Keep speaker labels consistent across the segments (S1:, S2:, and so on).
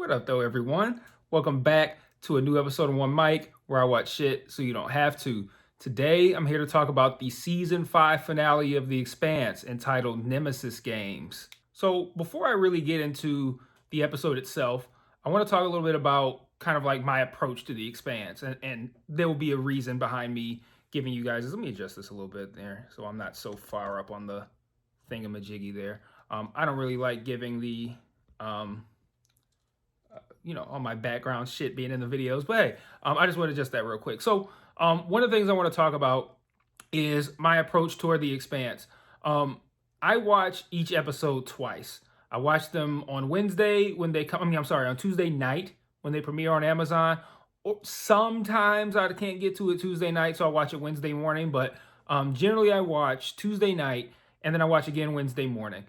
S1: What up, though, everyone? Welcome back to a new episode of One Mic, where I watch shit so you don't have to. Today, I'm here to talk about the season 5 finale of The Expanse, entitled Nemesis Games. So, before I really get into the episode itself, I want to talk a little bit about kind of like my approach to The Expanse, and there will be a reason behind me giving you guys. Let me adjust this a little bit there, so I'm not so far up on the thingamajiggy there. I don't really like giving the all my background shit being in the videos. But hey, I just want to adjust that real quick. So one of the things I want to talk about is my approach toward The Expanse. I watch each episode twice. I watch them on Wednesday when they come. On Tuesday night when they premiere on Amazon. Or sometimes I can't get to it Tuesday night, so I watch it Wednesday morning. But generally, I watch Tuesday night and then I watch again Wednesday morning.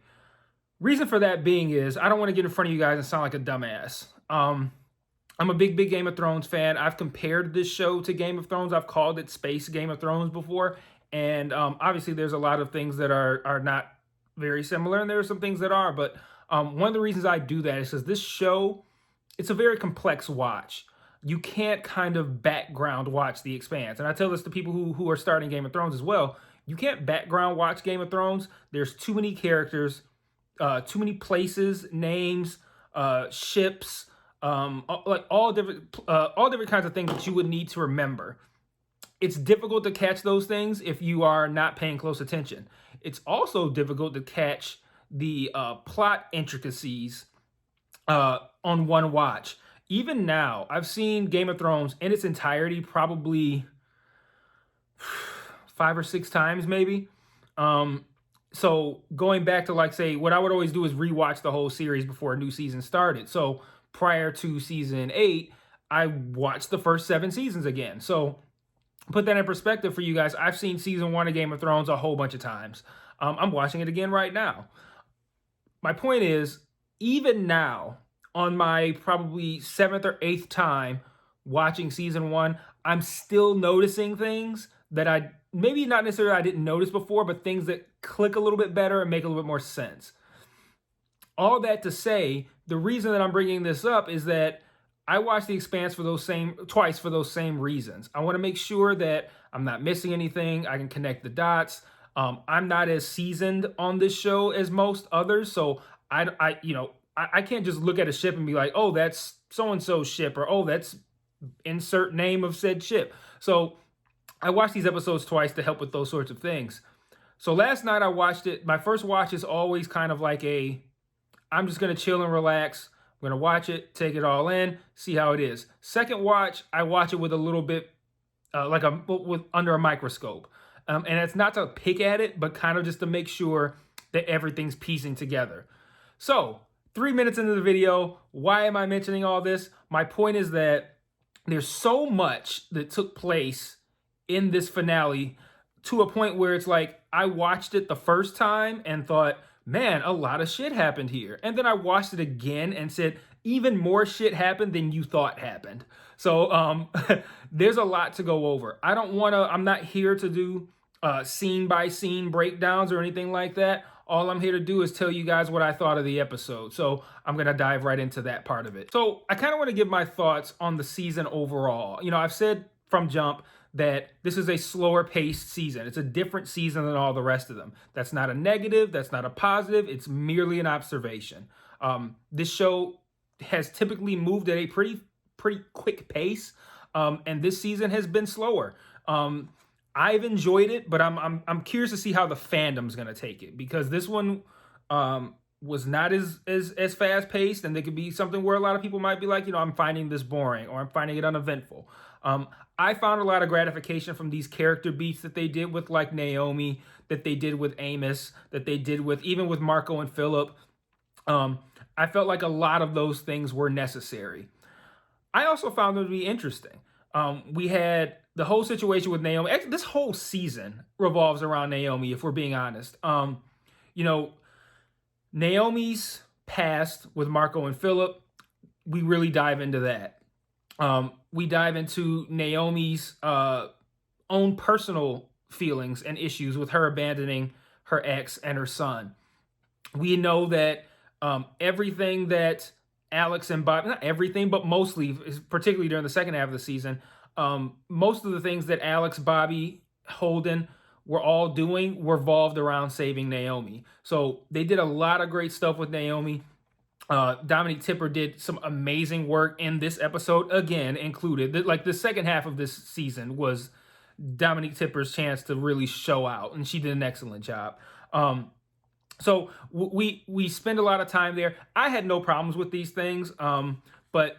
S1: Reason for that being is I don't want to get in front of you guys and sound like a dumbass. I'm a big Game of Thrones fan. I've compared this show to Game of Thrones. I've called it Space Game of Thrones before. And obviously there's a lot of things that are not very similar, and there are some things that are. But one of the reasons I do that is because this show, it's a very complex watch. You can't kind of background watch The Expanse. And I tell this to people who are starting Game of Thrones as well. You can't background watch Game of Thrones. There's too many characters, too many places, names, ships, like all different kinds of things that you would need to remember. It's difficult to catch those things if you are not paying close attention. It's also difficult to catch the plot intricacies on one watch. Even now, I've seen Game of Thrones in its entirety probably 5 or 6 times, maybe. So going back to, like, say, what I would always do is rewatch the whole series before a new season started. So prior to season 8, I watched the first 7 seasons again. So put that in perspective for you guys. I've seen season 1 of Game of Thrones a whole bunch of times. I'm watching it again right now. My point is, even now, on my probably 7th or 8th time watching season 1, I'm still noticing things that I maybe not necessarily I didn't notice before, but things that click a little bit better and make a little bit more sense. All that to say, the reason that I'm bringing this up is that I watched The Expanse twice for those same reasons. I want to make sure that I'm not missing anything. I can connect the dots. I'm not as seasoned on this show as most others, so I can't just look at a ship and be like, oh, that's so-and-so ship, or oh, that's insert name of said ship. So I watched these episodes twice to help with those sorts of things. So last night I watched it. My first watch is always kind of like I'm just going to chill and relax. I'm going to watch it, take it all in, see how it is. Second watch, I watch it with a little bit under a microscope. And it's not to pick at it, but kind of just to make sure that everything's piecing together. So 3 minutes into the video, why am I mentioning all this? My point is that there's so much that took place in this finale to a point where it's like I watched it the first time and thought, man, a lot of shit happened here. And then I watched it again and said, even more shit happened than you thought happened. So there's a lot to go over. I'm not here to do scene by scene breakdowns or anything like that. All I'm here to do is tell you guys what I thought of the episode. So I'm going to dive right into that part of it. So I kind of want to give my thoughts on the season overall. I've said from jump that this is a slower paced season. It's a different season than all the rest of them. That's not a negative. That's not a positive. It's merely an observation. This show has typically moved at a pretty quick pace. And this season has been slower. I've enjoyed it, but I'm curious to see how the fandom's going to take it, because this one was not as fast paced, and there could be something where a lot of people might be like, I'm finding this boring, or I'm finding it uneventful. I found a lot of gratification from these character beats that they did with, like, Naomi, that they did with Amos, that they did even with Marco and Philip. I felt like a lot of those things were necessary. I also found them to be interesting. We had the whole situation with Naomi. This whole season revolves around Naomi, if we're being honest. Naomi's past with Marco and Philip, we really dive into that. We dive into Naomi's own personal feelings and issues with her abandoning her ex and her son. We know that everything that Alex and Bob, not everything, but mostly, particularly during the second half of the season, most of the things that Alex, Bobby, Holden were all doing revolved around saving Naomi. So they did a lot of great stuff with Naomi. Dominique Tipper did some amazing work in this episode, again included. Like the second half of this season was Dominique Tipper's chance to really show out, and she did an excellent job. So we spend a lot of time there. I had no problems with these things, but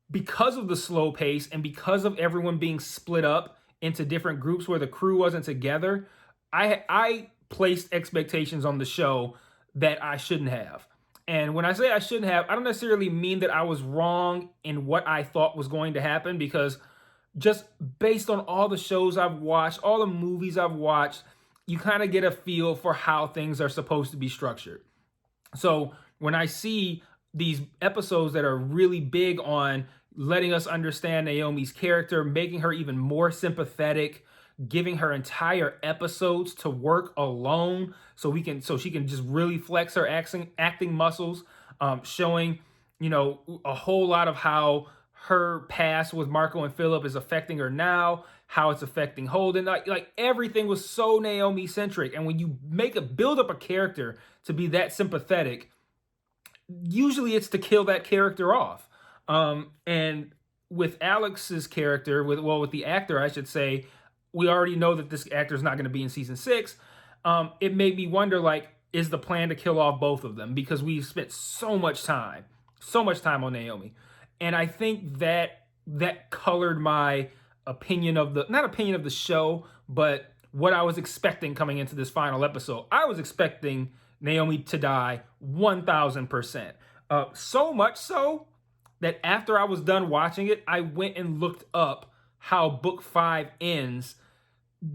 S1: because of the slow pace and because of everyone being split up into different groups where the crew wasn't together, I placed expectations on the show that I shouldn't have. And when I say I shouldn't have, I don't necessarily mean that I was wrong in what I thought was going to happen, because just based on all the shows I've watched, all the movies I've watched, you kind of get a feel for how things are supposed to be structured. So when I see these episodes that are really big on letting us understand Naomi's character, making her even more sympathetic, giving her entire episodes to work alone so she can just really flex her acting muscles, showing, a whole lot of how her past with Marco and Philip is affecting her now, how it's affecting Holden. Like everything was so Naomi centric. And when you build up a character to be that sympathetic, usually it's to kill that character off. And with Alex's character, with the actor, I should say, we already know that this actor is not going to be in season 6. It made me wonder, like, is the plan to kill off both of them? Because we've spent so much time on Naomi. And I think that colored my opinion of not opinion of the show, but what I was expecting coming into this final episode. I was expecting Naomi to die 1,000%. So much so that after I was done watching it, I went and looked up how book 5 ends,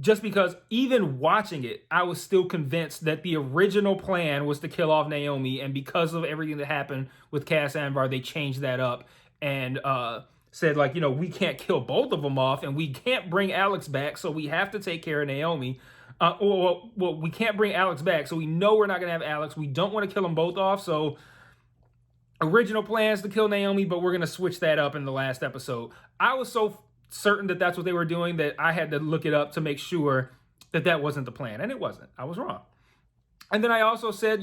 S1: just because even watching it, I was still convinced that the original plan was to kill off Naomi, and because of everything that happened with Cass Anvar, they changed that up and said, like, we can't kill both of them off, and we can't bring Alex back, so we have to take care of Naomi. Well, we can't bring Alex back, so we know we're not going to have Alex. We don't want to kill them both off, so original plans to kill Naomi, but we're going to switch that up in the last episode. I was so certain that that's what they were doing that I had to look it up to make sure that wasn't the plan, and it wasn't. I was wrong. And then I also said,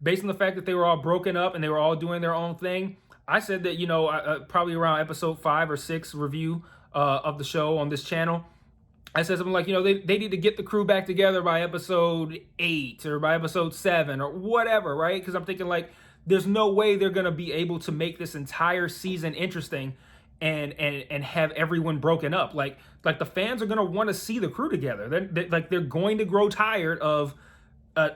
S1: based on the fact that they were all broken up and they were all doing their own thing, I said that, probably around episode 5 or 6 review of the show on this channel, I said something like, they need to get the crew back together by episode 8 or by episode 7 or whatever, right? Because I'm thinking, like, there's no way they're going to be able to make this entire season interesting and have everyone broken up. Like the fans are going to want to see the crew together. They're going to grow tired of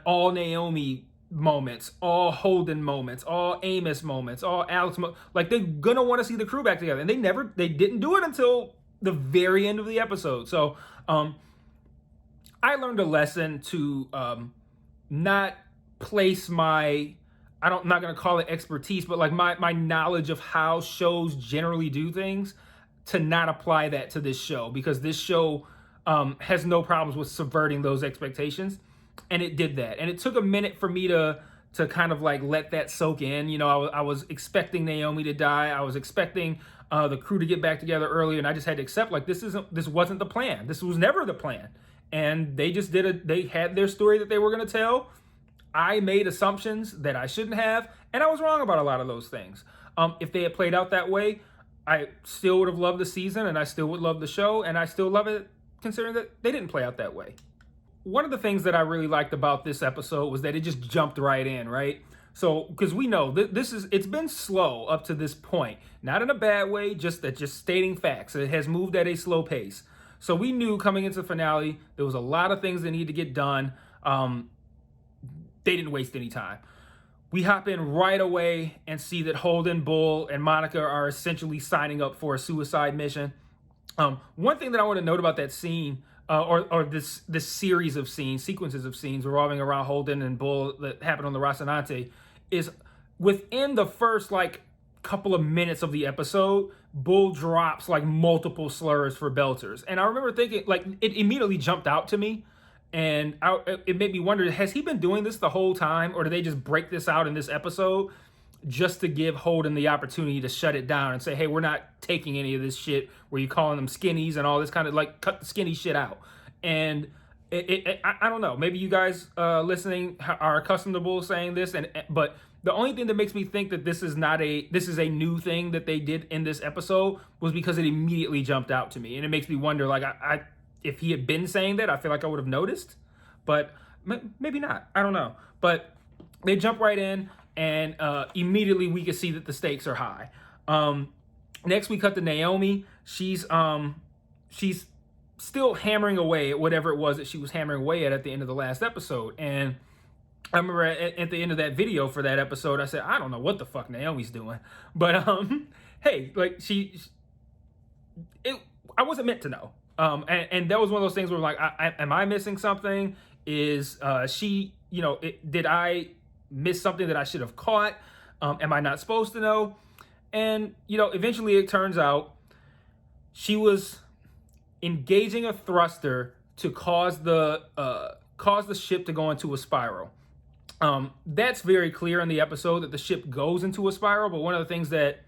S1: all Naomi moments, all Holden moments, all Amos moments, all Alex moments. Like, they're going to want to see the crew back together. And they didn't do it until the very end of the episode. So I learned a lesson to not place I'm not going to call it expertise, but like my knowledge of how shows generally do things, to not apply that to this show, because this show has no problems with subverting those expectations. And it did that. And it took a minute for me to kind of like let that soak in. I was expecting Naomi to die. I was expecting the crew to get back together earlier, and I just had to accept, like, this wasn't the plan. This was never the plan. And they just they had their story that they were going to tell. I made assumptions that I shouldn't have, and I was wrong about a lot of those things. If they had played out that way, I still would have loved the season, and I still would love the show, and I still love it considering that they didn't play out that way. One of the things that I really liked about this episode was that it just jumped right in, right? So, because we know it's been slow up to this point, not in a bad way, just stating facts. It has moved at a slow pace. So we knew coming into the finale, there was a lot of things that need to get done. They didn't waste any time. We hop in right away and see that Holden, Bull, and Monica are essentially signing up for a suicide mission. One thing that I want to note about that scene, or this series of sequences of scenes revolving around Holden and Bull that happened on the Rocinante, is within the first couple of minutes of the episode, Bull drops multiple slurs for belters. And I remember thinking, it immediately jumped out to me. And it made me wonder, has he been doing this the whole time, or did they just break this out in this episode? just to give Holden the opportunity to shut it down and say, hey, we're not taking any of this shit where you're calling them skinnies and all this kind of like cut the skinny shit out. And I don't know, maybe you guys listening are accustomed to Bull saying this, but the only thing that makes me think that this is a new thing that they did in this episode was because it immediately jumped out to me, and it makes me wonder, like, if he had been saying that, I feel like I would have noticed, but maybe not. I don't know. But they jump right in, and immediately we can see that the stakes are high. Next, we cut to Naomi. She's still hammering away at whatever it was that she was hammering away at the end of the last episode. And I remember at the end of that video for that episode, I said, I don't know what the fuck Naomi's doing. But, hey, like, I wasn't meant to know. And that was one of those things where, like, am I missing something? Is did I miss something that I should have caught? Am I not supposed to know? And, eventually it turns out she was engaging a thruster to cause the ship to go into a spiral. That's very clear in the episode that the ship goes into a spiral, but one of the things that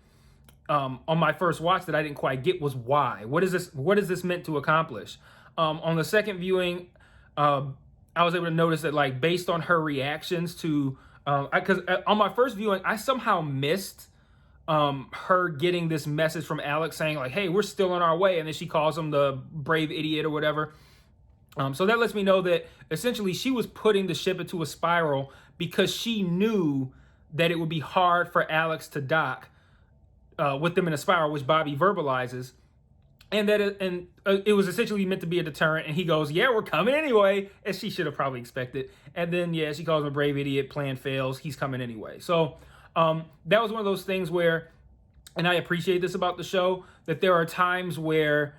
S1: on my first watch that I didn't quite get was why. What is this meant to accomplish? On the second viewing, I was able to notice that, like, based on her reactions to, because on my first viewing, I somehow missed her getting this message from Alex saying, like, hey, we're still on our way, and then she calls him the brave idiot or whatever. So that lets me know that essentially she was putting the ship into a spiral because she knew that it would be hard for Alex to dock with them in a spiral, which Bobby verbalizes, and that it was essentially meant to be a deterrent. And he goes, yeah, we're coming anyway, as she should have probably expected. And then, yeah, she calls him a brave idiot, plan fails, he's coming anyway. So that was one of those things where, and I appreciate this about the show, that there are times where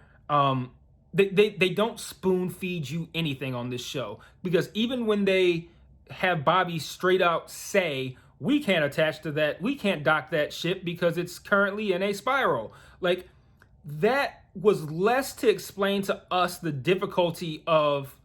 S1: they don't spoon feed you anything on this show, because even when they have Bobby straight out say, we can't attach to that, we can't dock that ship because it's currently in a spiral, like, that was less to explain to us the difficulty of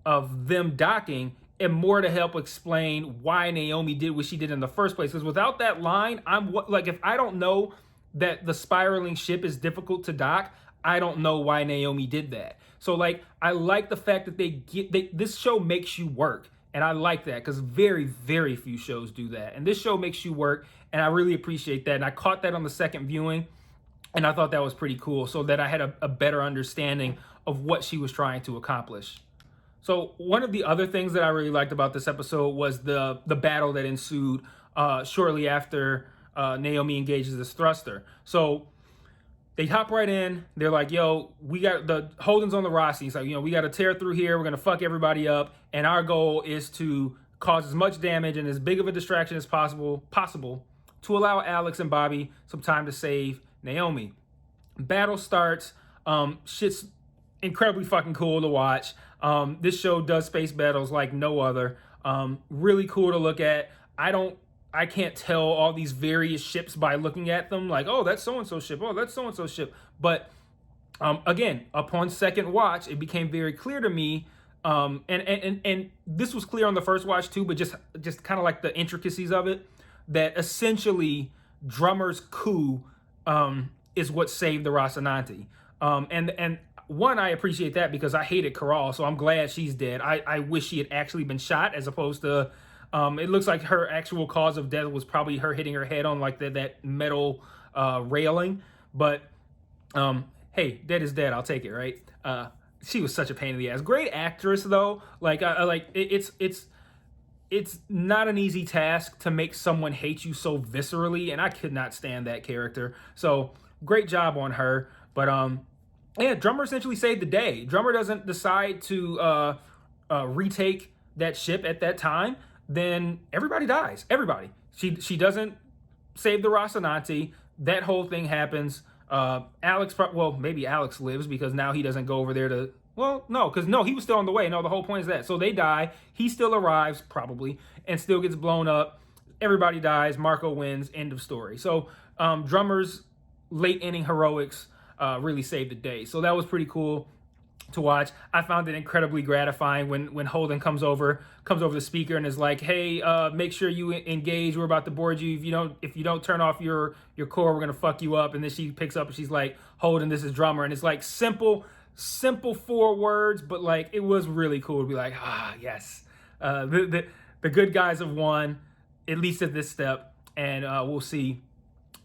S1: them docking and more to help explain why Naomi did what she did in the first place. Because without that line, if I don't know that the spiraling ship is difficult to dock, I don't know why Naomi did that. So, like, I like the fact that this show makes you work. And I like that, because very, very few shows do that. And this show makes you work, and I really appreciate that. And I caught that on the second viewing, and I thought that was pretty cool, so that I had a better understanding of what she was trying to accomplish. So one of the other things that I really liked about this episode was the battle that ensued shortly after Naomi engages this thruster. So they hop right in. They're like, yo, we got the Holden's on the Rossi. He's like, we got to tear through here. We're going to fuck everybody up. And our goal is to cause as much damage and as big of a distraction as possible to allow Alex and Bobby some time to save Naomi. Battle starts. Shit's incredibly fucking cool to watch. This show does space battles like no other. Really cool to look at. I can't tell all these various ships by looking at them, like, oh, that's so-and-so ship, oh, that's so-and-so ship. But again, upon second watch, it became very clear to me, and this was clear on the first watch too, but just kind of like the intricacies of it, that essentially Drummer's coup is what saved the Rocinante. And one, I appreciate that because I hated Corral, so I'm glad she's dead. I wish she had actually been shot, as opposed to, it looks like her actual cause of death was probably her hitting her head on like that metal railing. But hey, dead is dead. I'll take it, right? She was such a pain in the ass. Great actress though. Like it's not an easy task to make someone hate you so viscerally, and I could not stand that character. So great job on her. But yeah, Drummer essentially saved the day. Drummer doesn't decide to retake that ship at that time, then everybody dies. Everybody. She doesn't save the Rocinante. That whole thing happens. Alex, maybe Alex lives because now he doesn't go over there to, he was still on the way. No, the whole point is that. So they die. He still arrives, probably, and still gets blown up. Everybody dies. Marco wins. End of story. So Drummer's late inning heroics really saved the day. So that was pretty cool. to watch. I found it incredibly gratifying when Holden comes over the speaker and is like, "Hey, make sure you engage. We're about to board you. If you don't turn off your core, we're gonna fuck you up." And then she picks up and she's like, "Holden, this is drummer," and it's like simple 4 words, but like it was really cool to be like, yes, the good guys have won, at least at this step, and we'll see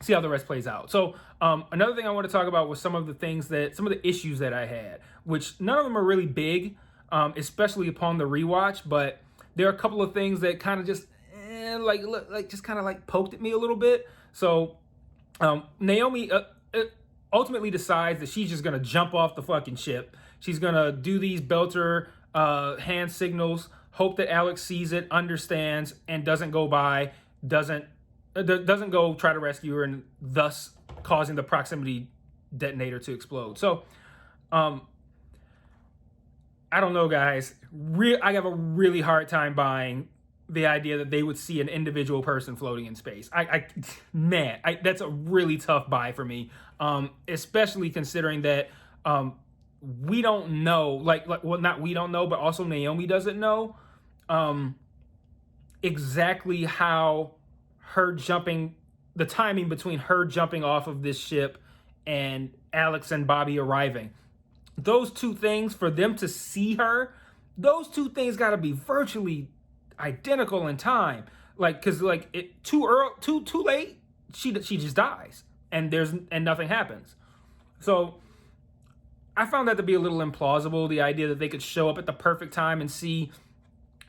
S1: how the rest plays out. So another thing I want to talk about was some of the issues that I had, which none of them are really big, especially upon the rewatch, but there are a couple of things that kind of just just kind of like poked at me a little bit. So Naomi ultimately decides that she's just gonna jump off the fucking ship. She's gonna do these belter hand signals, hope that Alex sees it, understands, and doesn't go go try to rescue her, and thus causing the proximity detonator to explode. So, I don't know, guys. I have a really hard time buying the idea that they would see an individual person floating in space. That's a really tough buy for me, especially considering that we don't know, not we don't know, but also Naomi doesn't know exactly how the timing between her jumping off of this ship and Alex and Bobby arriving. Those two things, for them to see her, those two things got to be virtually identical in time. Because too early, too late, she just dies, and nothing happens. So I found that to be a little implausible. The idea that they could show up at the perfect time and see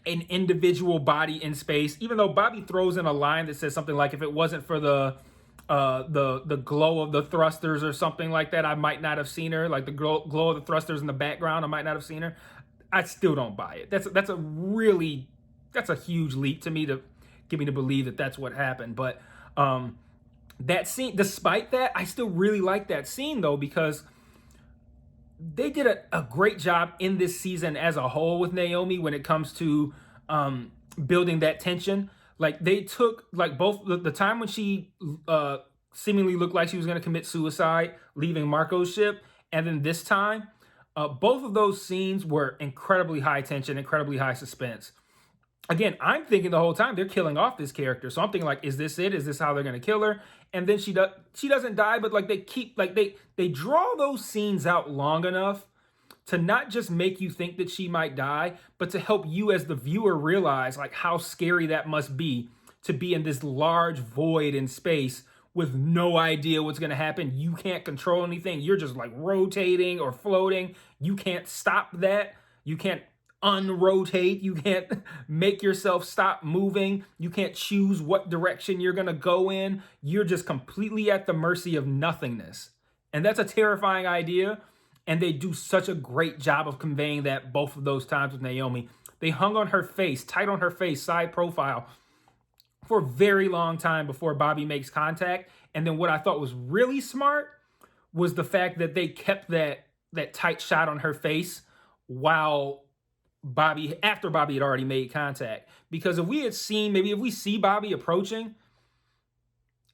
S1: an individual body in space, even though Bobby throws in a line that says something like, "If it wasn't for the glow of the thrusters or something like that, I might not have seen her." Like the glow of the thrusters in the background, I might not have seen her. I still don't buy it. That's a huge leap to me to get me to believe that that's what happened. But that scene, despite that, I still really like that scene though, because they did a great job in this season as a whole with Naomi when it comes to building that tension. Like they took both the time when she seemingly looked like she was going to commit suicide, leaving Marco's ship, and then this time, both of those scenes were incredibly high tension, incredibly high suspense. Again, I'm thinking the whole time they're killing off this character, so I'm thinking like, is this it? Is this how they're going to kill her? And then she doesn't die, but like they draw those scenes out long enough to not just make you think that she might die, but to help you as the viewer realize like how scary that must be, to be in this large void in space with no idea what's going to happen. You can't control anything. You're just like rotating or floating. You can't stop that. You can't unrotate. You can't make yourself stop moving. You can't choose what direction you're going to go in. You're just completely at the mercy of nothingness. And that's a terrifying idea. And they do such a great job of conveying that both of those times with Naomi. They hung on her face, tight on her face, side profile, for a very long time before Bobby makes contact. And then what I thought was really smart was the fact that they kept that tight shot on her face after Bobby had already made contact. Because if we see Bobby approaching,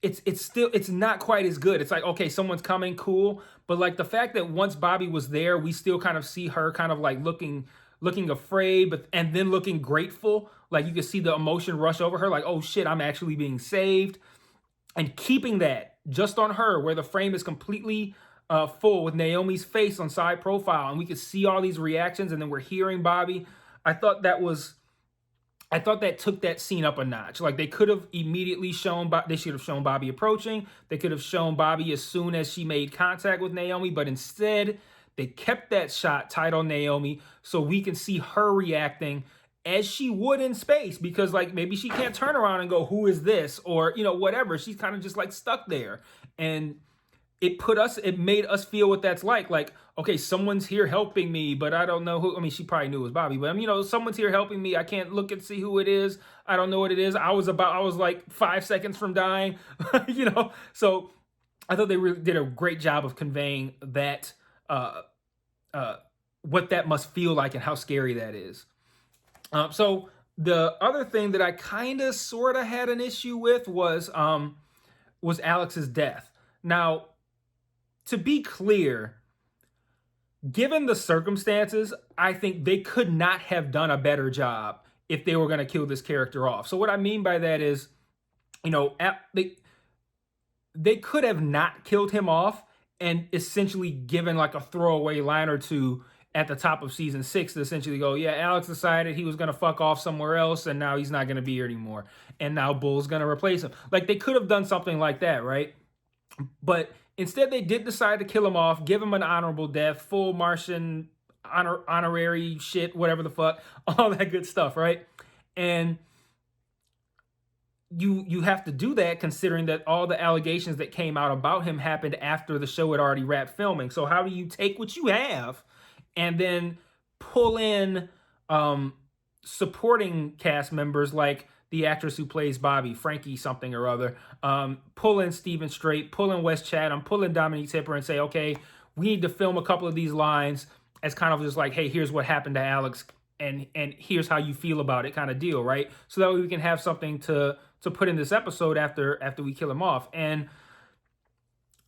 S1: it's not quite as good. It's like, okay, someone's coming, cool. But like the fact that once Bobby was there, we still kind of see her kind of like looking afraid, and then looking grateful. Like you can see the emotion rush over her, like, oh shit, I'm actually being saved. And keeping that just on her, where the frame is completely full with Naomi's face on side profile, and we could see all these reactions, and then we're hearing Bobby. I thought that took that scene up a notch. Like they could have immediately they should have shown Bobby approaching. They could have shown Bobby as soon as she made contact with Naomi, but instead they kept that shot tight on Naomi so we can see her reacting as she would in space, because like maybe she can't turn around and go, who is this? Or, whatever. She's kind of just like stuck there. And it made us feel what that's like. Like, okay, someone's here helping me, but I don't know who. I mean, she probably knew it was Bobby, but someone's here helping me. I can't look and see who it is. I don't know what it is. I was like 5 seconds from dying, So I thought they really did a great job of conveying that, what that must feel like and how scary that is. So the other thing that I kind of sort of had an issue with was Alex's death. Now, to be clear, given the circumstances, I think they could not have done a better job if they were going to kill this character off. So what I mean by that is, you know, they could have not killed him off and essentially given like a throwaway line or two at the top of season 6 to essentially go, yeah, Alex decided he was going to fuck off somewhere else and now he's not going to be here anymore. And now Bull's going to replace him. Like, they could have done something like that, right? But instead, they did decide to kill him off, give him an honorable death, full Martian honorary shit, whatever the fuck, all that good stuff, right? And you have to do that considering that all the allegations that came out about him happened after the show had already wrapped filming. So how do you take what you have and then pull in supporting cast members like the actress who plays Bobby, Frankie something or other, pull in Steven Strait, pull in Wes Chatham, pull in Dominique Tipper and say, okay, we need to film a couple of these lines as kind of just like, hey, here's what happened to Alex and here's how you feel about it kind of deal, right? So that way we can have something to put in this episode after we kill him off. And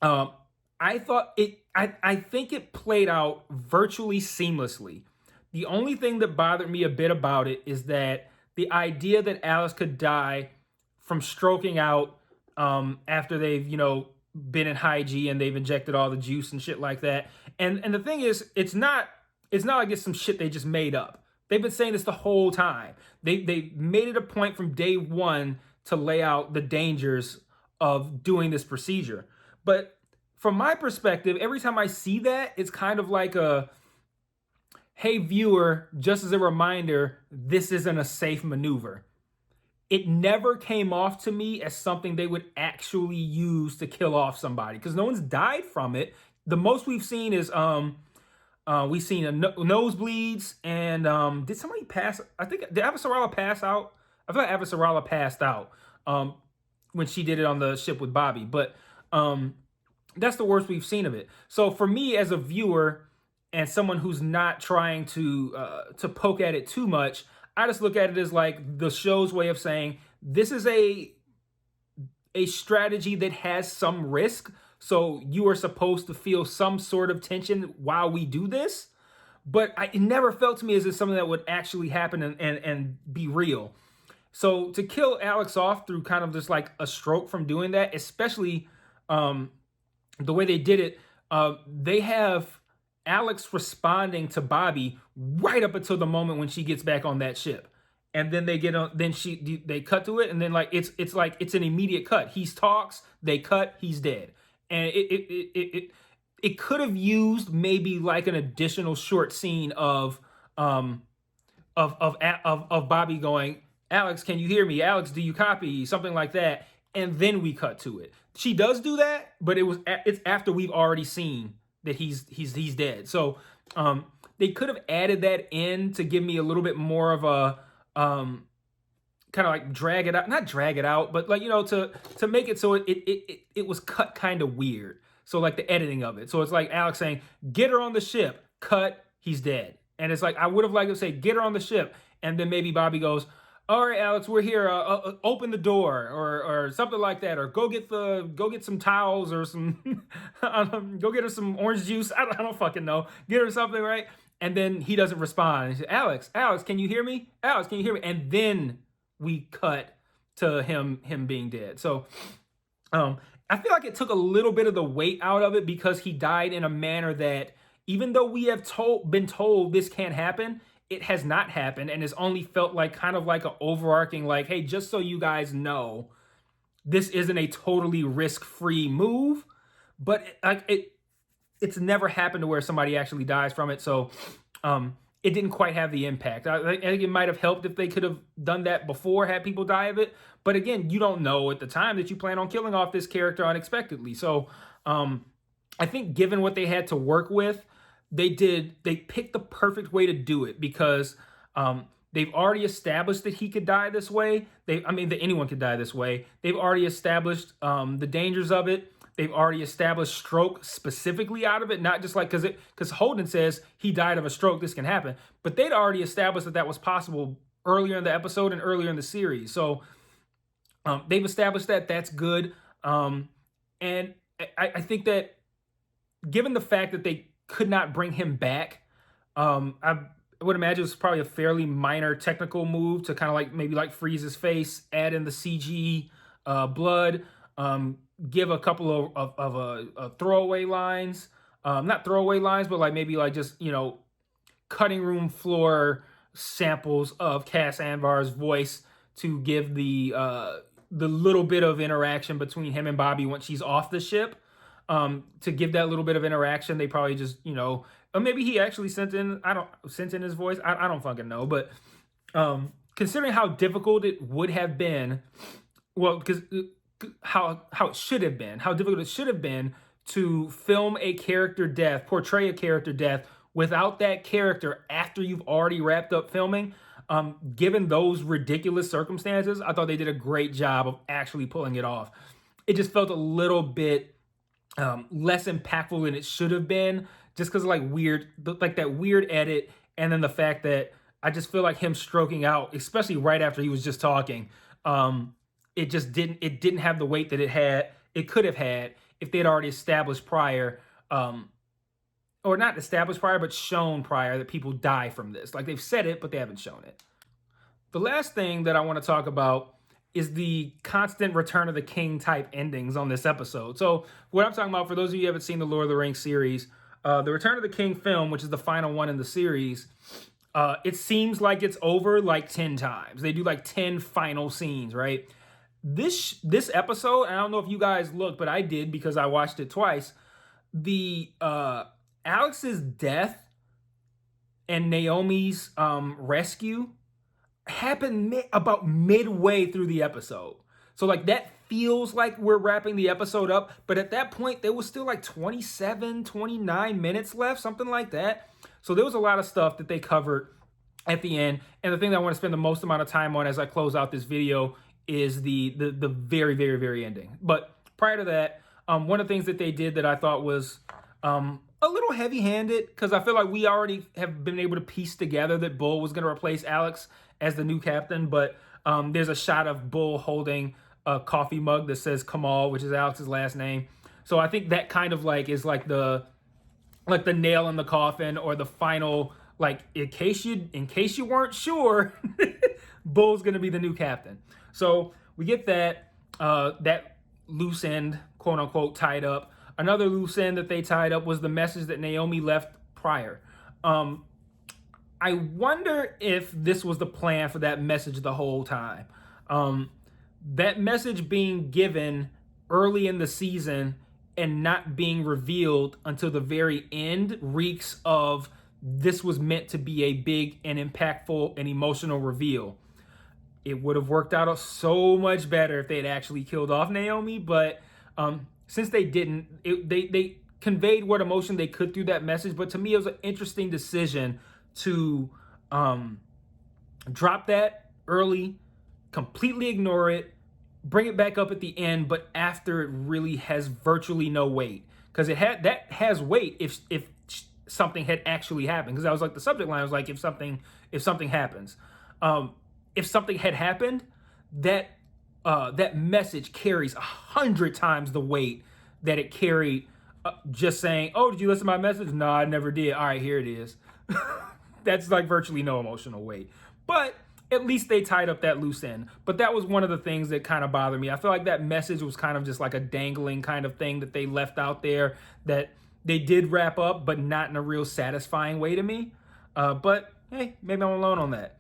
S1: I think it played out virtually seamlessly. The only thing that bothered me a bit about it is that the idea that Alex could die from stroking out after they've, you know, been in high G and they've injected all the juice and shit like that. And the thing is, it's not like it's some shit they just made up. They've been saying this the whole time. They made it a point from day one to lay out the dangers of doing this procedure. But from my perspective, every time I see that, it's kind of like a, hey, viewer, just as a reminder, this isn't a safe maneuver. It never came off to me as something they would actually use to kill off somebody because no one's died from it. The most we've seen is we've seen nosebleeds and did somebody pass? I think did Avasarala pass out? I feel like Avasarala passed out when she did it on the ship with Bobby, but that's the worst we've seen of it. So for me as a viewer and someone who's not trying to poke at it too much, I just look at it as like the show's way of saying this is a strategy that has some risk. So you are supposed to feel some sort of tension while we do this. But it never felt to me as if something that would actually happen and be real. So to kill Alex off through kind of just like a stroke from doing that, especially the way they did it, they have Alex responding to Bobby right up until the moment when she gets back on that ship. And then they get on, then they cut to it, and then like it's like it's an immediate cut. He talks, they cut, he's dead. And it could have used maybe like an additional short scene of Bobby going, Alex, can you hear me? Alex, do you copy? Something like that. And then we cut to it. She does do that, but it's after we've already seen that he's dead. So they could have added that in to give me a little bit more of a kind of like drag it out, not drag it out, but like, you know, to make it so it was cut kind of weird. So like the editing of it. So it's like Alex saying, get her on the ship, cut, he's dead. And it's like, I would have liked to say, get her on the ship. And then maybe Bobby goes, all right, Alex, we're here. Open the door or something like that. Or go get some towels or some, go get her some orange juice. I don't fucking know. Get her something, right? And then he doesn't respond. He says, Alex, can you hear me? Alex, can you hear me? And then we cut to him being dead. So I feel like it took a little bit of the weight out of it because he died in a manner that even though we have been told this can't happen, it has not happened and has only felt like kind of like an overarching like, hey, just so you guys know, this isn't a totally risk-free move, but it's never happened to where somebody actually dies from it. So it didn't quite have the impact. I think it might have helped if they could have done that before, had people die of it. But again, you don't know at the time that you plan on killing off this character unexpectedly. So I think given what they had to work with, they picked the perfect way to do it because they've already established that he could die this way. That anyone could die this way. They've already established the dangers of it. They've already established stroke specifically out of it, not just like because Holden says he died of a stroke, this can happen. But they'd already established that was possible earlier in the episode and earlier in the series. So they've established that that's good. And I think that given the fact that they could not bring him back. I would imagine it's probably a fairly minor technical move to kind of like maybe like freeze his face, add in the CG blood, give a couple of throwaway lines, not throwaway lines, but like maybe like just cutting room floor samples of Cass Anvar's voice to give the little bit of interaction between him and Bobby once she's off the ship. To give that little bit of interaction, they probably just or maybe he actually sent in his voice. I don't fucking know, but considering how difficult it would have been, well, because how it should have been, how difficult it should have been to film a character death, portray a character death without that character after you've already wrapped up filming. Given those ridiculous circumstances, I thought they did a great job of actually pulling it off. It just felt a little bit less impactful than it should have been, just because of like that weird edit, and then the fact that I just feel like him stroking out, especially right after he was just talking, it didn't have the weight that it could have had if they had already established prior, or not established prior, but shown prior that people die from this. Like they've said it, but they haven't shown it. The last thing that I want to talk about is the constant Return of the King type endings on this episode. So what I'm talking about, for those of you who haven't seen the Lord of the Rings series, the Return of the King film, which is the final one in the series, it seems like it's over like 10 times. They do like 10 final scenes, right? This episode, I don't know if you guys looked, but I did because I watched it twice. The Alex's death and Naomi's rescue happened about midway through the episode. So like that feels like we're wrapping the episode up, but at that point there was still like 27, 29 minutes left, something like that. So there was a lot of stuff that they covered at the end. And the thing that I want to spend the most amount of time on as I close out this video is the very, very, very ending. But prior to that, one of the things that they did that I thought was a little heavy-handed, because I feel like we already have been able to piece together that Bull was going to replace Alex as the new captain, but there's a shot of Bull holding a coffee mug that says Kamal, which is Alex's last name. So I think that kind of like is like the nail in the coffin, or the final, like, in case you weren't sure, Bull's gonna be the new captain. So we get that loose end, quote unquote, tied up. Another loose end that they tied up was the message that Naomi left prior. I wonder if this was the plan for that message the whole time. That message being given early in the season and not being revealed until the very end reeks of this was meant to be a big and impactful and emotional reveal. It would have worked out so much better if they had actually killed off Naomi, but since they didn't, they conveyed what emotion they could through that message. But to me, it was an interesting decision to drop that early, completely ignore it, bring it back up at the end, but after it really has virtually no weight, because that has weight if something had actually happened. Because that was like the subject line was like, if something happens, if something had happened, that message carries 100 times the weight that it carried just saying, oh, did you listen to my message? No, I never did. All right, here it is. That's like virtually no emotional weight. But at least they tied up that loose end. But that was one of the things that kind of bothered me. I feel like that message was kind of just like a dangling kind of thing that they left out there that they did wrap up, but not in a real satisfying way to me. But hey, maybe I'm alone on that.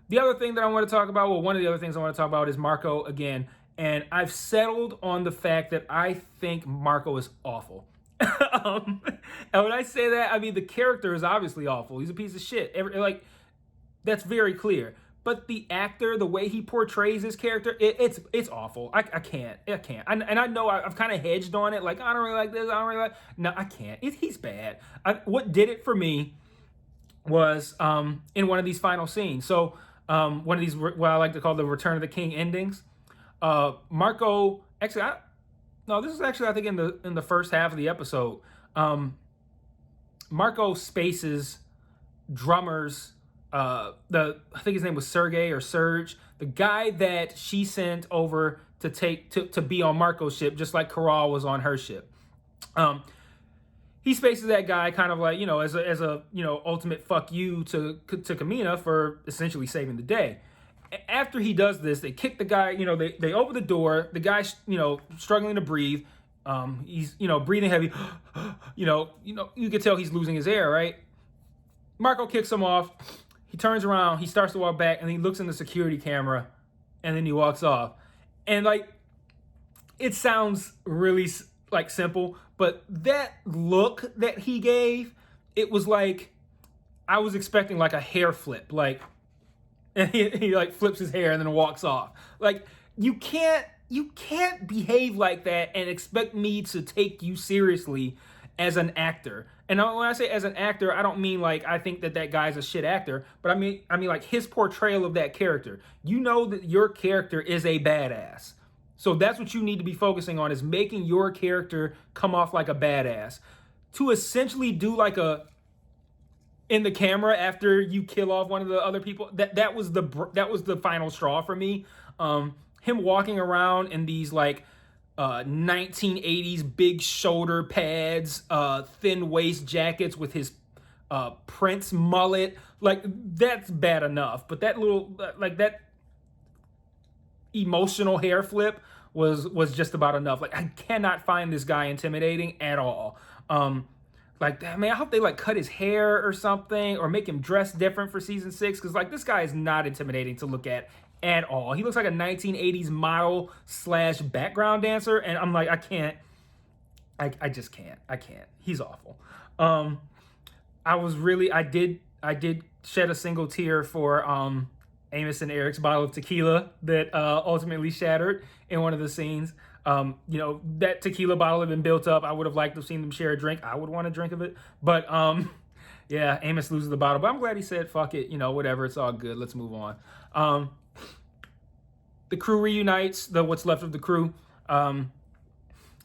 S1: The other thing that I want to talk about, well, one of the other things I want to talk about is Marco again. And I've settled on the fact that I think Marco is awful. And when I say that, I mean, the character is obviously awful. He's a piece of shit. That's very clear. But the actor, the way he portrays his character, it's awful. I can't. And I know I've kind of hedged on it. Like, I don't really like this. I don't really like... No, I can't. He's bad. What did it for me was in one of these final scenes. So one of these, what I like to call the Return of the King endings. Marco, actually, this is actually, I think, in the first half of the episode. Marco spaces drummers, I think his name was Sergey or Serge, the guy that she sent over to be on Marco's ship, just like Karal was on her ship. he spaces that guy kind of like, as a ultimate fuck you to Kamina for essentially saving the day. After he does this, they kick the guy, they open the door, the guy's, struggling to breathe. He's, breathing heavy. You can tell he's losing his air, right? Marco kicks him off. He turns around, he starts to walk back, and he looks in the security camera, and then he walks off. And like, it sounds really like simple, but that look that he gave, it was like, I was expecting like a hair flip, like, and he like flips his hair and then walks off. Like, you can't behave like that and expect me to take you seriously as an actor. And when I say as an actor, I don't mean like I think that guy's a shit actor, but I mean like his portrayal of that character. You know that your character is a badass. So that's what you need to be focusing on, is making your character come off like a badass. To essentially do like a in the camera after you kill off one of the other people, that was the final straw for me. Him walking around in these like 1980s big shoulder pads, thin waist jackets with his Prince mullet, like, that's bad enough. But that little like that emotional hair flip was just about enough. Like, I cannot find this guy intimidating at all. Like, I hope they like cut his hair or something, or make him dress different for season 6, because like this guy is not intimidating to look at all. He looks like a 1980s model / background dancer, and I'm like, I just can't. He's awful. I did shed a single tear for Amos and Eric's bottle of tequila that ultimately shattered in one of the scenes. That tequila bottle had been built up. I would have liked to have seen them share a drink. I would want a drink of it. But yeah, Amos loses the bottle. But I'm glad he said, fuck it, whatever, it's all good. Let's move on. The crew reunites, what's left of the crew.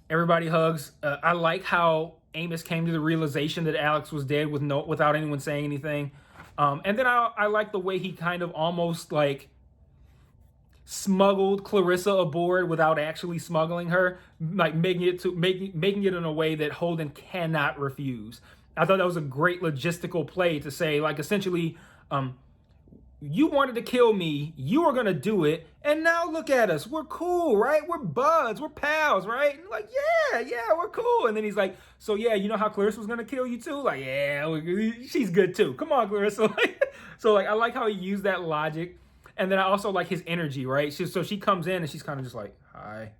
S1: Everybody hugs. I like how Amos came to the realization that Alex was dead without anyone saying anything. And then I like the way he kind of almost like smuggled Clarissa aboard without actually smuggling her, like making it in a way that Holden cannot refuse. I thought that was a great logistical play to say, like, essentially, you wanted to kill me, you were gonna do it, and now look at us, we're cool, right? We're buds, we're pals, right? And like, yeah, we're cool. And then he's like, so yeah, you know how Clarissa was gonna kill you too? Like, yeah, she's good too. Come on, Clarissa. So like, I like how he used that logic. And then I also like his energy, right? So she comes in and she's kind of just like, hi,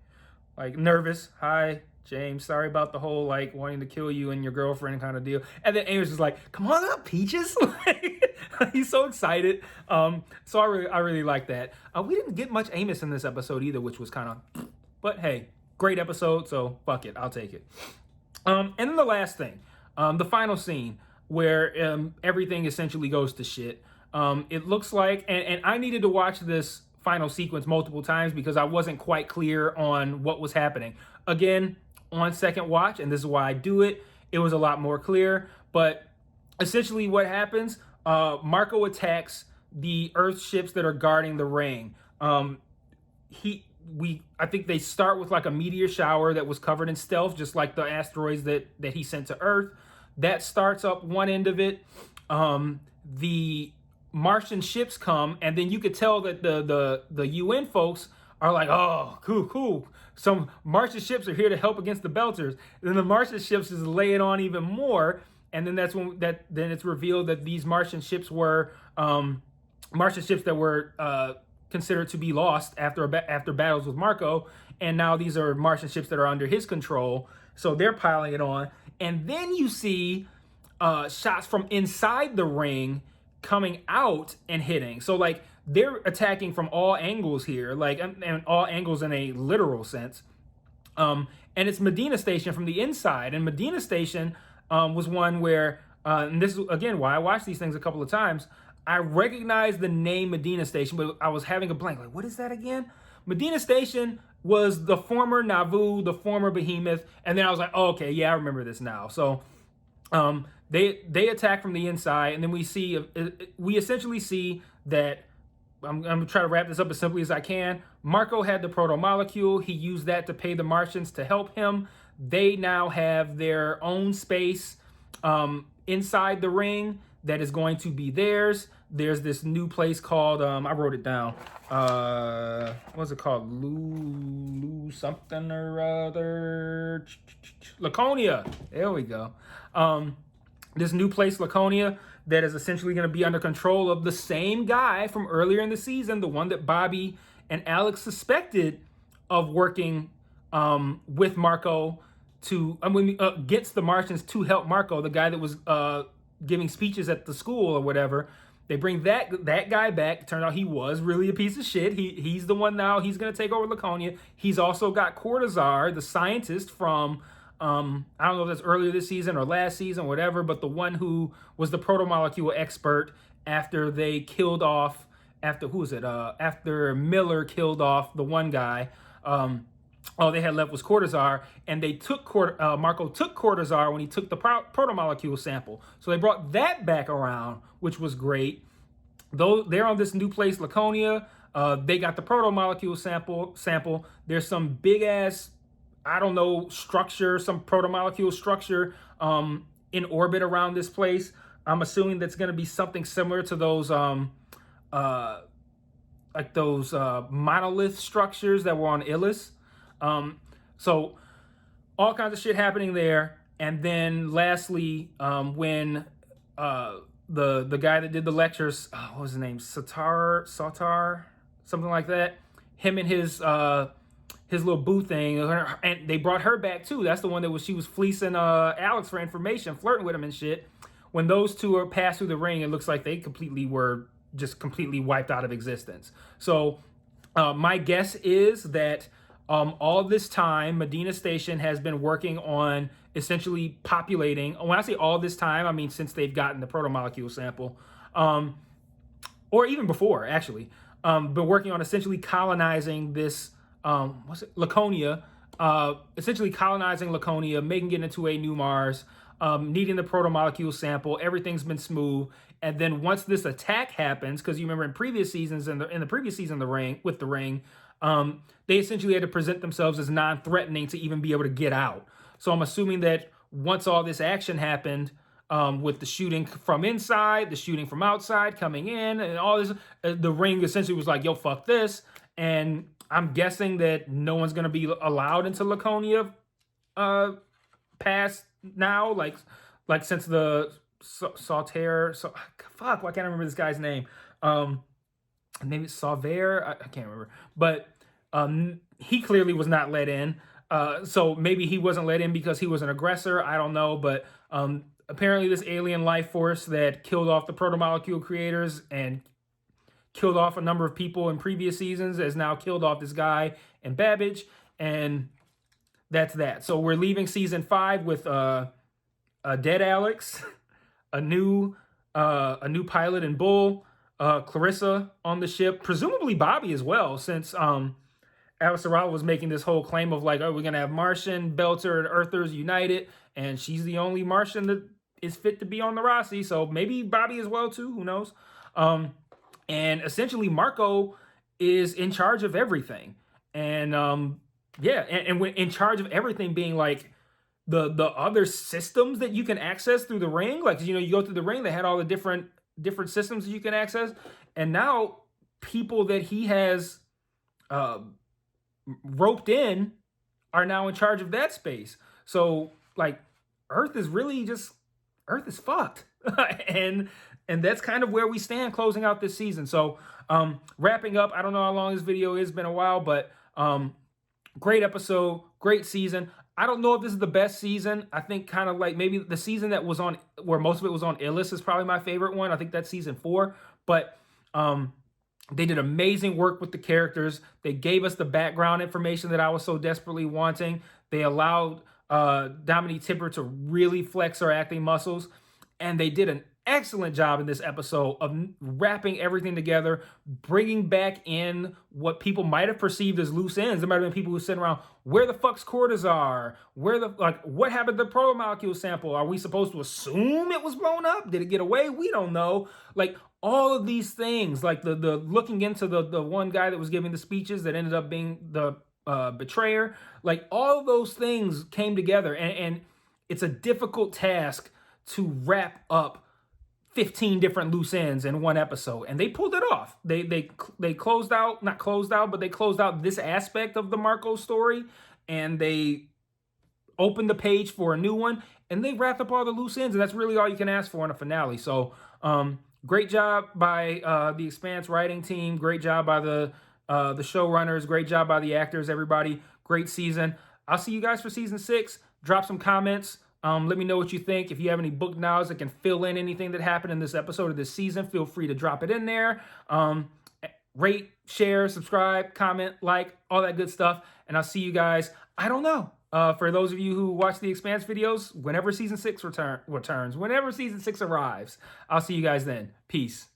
S1: like nervous. Hi, James, sorry about the whole like wanting to kill you and your girlfriend kind of deal. And then Amos is like, come on up, Peaches. He's so excited. So I really like that. We didn't get much Amos in this episode either, which was kind of, but hey, great episode. So fuck it, I'll take it. And then the last thing, the final scene where everything essentially goes to shit. It looks like, and I needed to watch this final sequence multiple times because I wasn't quite clear on what was happening. Again, on second watch, and this is why I do it, it was a lot more clear. But essentially what happens, Marco attacks the Earth ships that are guarding the ring. I think they start with like a meteor shower that was covered in stealth, just like the asteroids that he sent to Earth. That starts up one end of it. The Martian ships come, and then you could tell that the UN folks are like, oh, cool. Some Martian ships are here to help against the Belters. And then the Martian ships just lay it on even more, and then that's when then it's revealed that these Martian ships were that were considered to be lost after battles with Marco, and now these are Martian ships that are under his control. So they're piling it on, and then you see shots from inside the ring coming out and hitting. So like they're attacking from all angles here, like, and all angles in a literal sense. And it's Medina Station from the inside. And Medina Station was one where, and this is again why I watched these things a couple of times. I recognized the name Medina Station, but I was having a blank. Like, what is that again? Medina Station was the former Nauvoo, the former Behemoth, and then I was like, oh, okay, yeah, I remember this now. So they attack from the inside, and then we essentially see that, I'm going to try to wrap this up as simply as I can. Marco had the proto-molecule. He used that to pay the Martians to help him. They now have their own space inside the ring that is going to be theirs. There's this new place called, I wrote it down. What's it called? Lou something or other. Laconia. There we go. This new place, Laconia, that is essentially going to be under control of the same guy from earlier in the season, the one that Bobby and Alex suspected of working with Marco to, against the Martians to help Marco, the guy that was giving speeches at the school or whatever. They bring that guy back. Turned out he was really a piece of shit. He's the one now. He's going to take over Laconia. He's also got Cortazar, the scientist from, I don't know if that's earlier this season or last season, whatever, but the one who was the proto-molecule expert after they killed off, after Miller killed off the one guy. All they had left was Cortazar, and they took Marco took Cortazar when he took the proto-molecule sample. So they brought that back around, which was great. Though they're on this new place, Laconia, they got the proto-molecule sample. There's some big ass, I don't know, structure, some proto-molecule structure in orbit around this place. I'm assuming that's going to be something similar to those monolith structures that were on Illis. So all kinds of shit happening there. And then lastly, when the guy that did the lectures, what was his name? Sautar, something like that. Him and his little boo thing, and they brought her back too. That's the one that she was fleecing Alex for information, flirting with him and shit. When those two are passed through the ring, it looks like they completely wiped out of existence. So my guess is that all this time, Medina Station has been working on essentially populating. When I say all this time, I mean since they've gotten the proto-molecule sample, or even before, actually. Been working on essentially colonizing this, Laconia, essentially colonizing Laconia, making it into a new Mars, needing the proto-molecule sample. Everything's been smooth. And then once this attack happens, because you remember in previous seasons, in the previous season, the ring, they essentially had to present themselves as non-threatening to even be able to get out. So I'm assuming that once all this action happened, with the shooting from inside, the shooting from outside, coming in, and all this, the ring essentially was like, yo, fuck this. And I'm guessing that no one's going to be allowed into Laconia past now, like since the Sauter, fuck, why can't I remember this guy's name? Maybe it's Sauver, I can't remember. But he clearly was not let in. So maybe he wasn't let in because he was an aggressor. I don't know. But apparently this alien life force that killed off the proto-molecule creators and killed off a number of people in previous seasons has now killed off this guy and Babbage. And that's that. So we're leaving season 5 with a dead Alex, a new pilot and Bull, Clarissa on the ship, presumably Bobby as well, since Avasarala was making this whole claim of like, oh, we're gonna have Martian, Belter, and Earthers united, and she's the only Martian that is fit to be on the Rossi, so maybe Bobby as well too, who knows? And essentially Marco is in charge of everything, and and when in charge of everything being like the other systems that you can access through the ring, like, you know, you go through the ring, they had all the different systems that you can access, and now people that he has roped in are now in charge of that space. So like Earth is fucked. and that's kind of where we stand closing out this season. So wrapping up, I don't know how long this video is, been a while, but great episode, great season. I don't know if this is the best season. I think kind of like maybe the season that was on, where most of it was on Illis, is probably my favorite one. I think that's season 4. But they did amazing work with the characters. They gave us the background information that I was so desperately wanting. They allowed Dominique Tipper to really flex her acting muscles. And they did an excellent job in this episode of wrapping everything together, bringing back in what people might have perceived as loose ends. There might have been people who sitting around, where the fuck's Cortazar? What happened to the proto-molecule sample? Are we supposed to assume it was blown up? Did it get away? We don't know. Like, all of these things, like the looking into the one guy that was giving the speeches that ended up being the betrayer. Like all of those things came together, and it's a difficult task to wrap up 15 different loose ends in one episode, and they pulled it off. They closed out, not closed out, but they closed out this aspect of the Marco story, and they opened the page for a new one, and they wrapped up all the loose ends, and that's really all you can ask for in a finale. So great job by the Expanse writing team, great job by the showrunners, great job by the actors, everybody. Great season. I'll see you guys for season 6. Drop some comments. Let me know what you think. If you have any book knowledge that can fill in anything that happened in this episode of this season, feel free to drop it in there. Rate, share, subscribe, comment, like, all that good stuff. And I'll see you guys, I don't know, for those of you who watch the Expanse videos, whenever season 6 returns, whenever season 6 arrives, I'll see you guys then. Peace.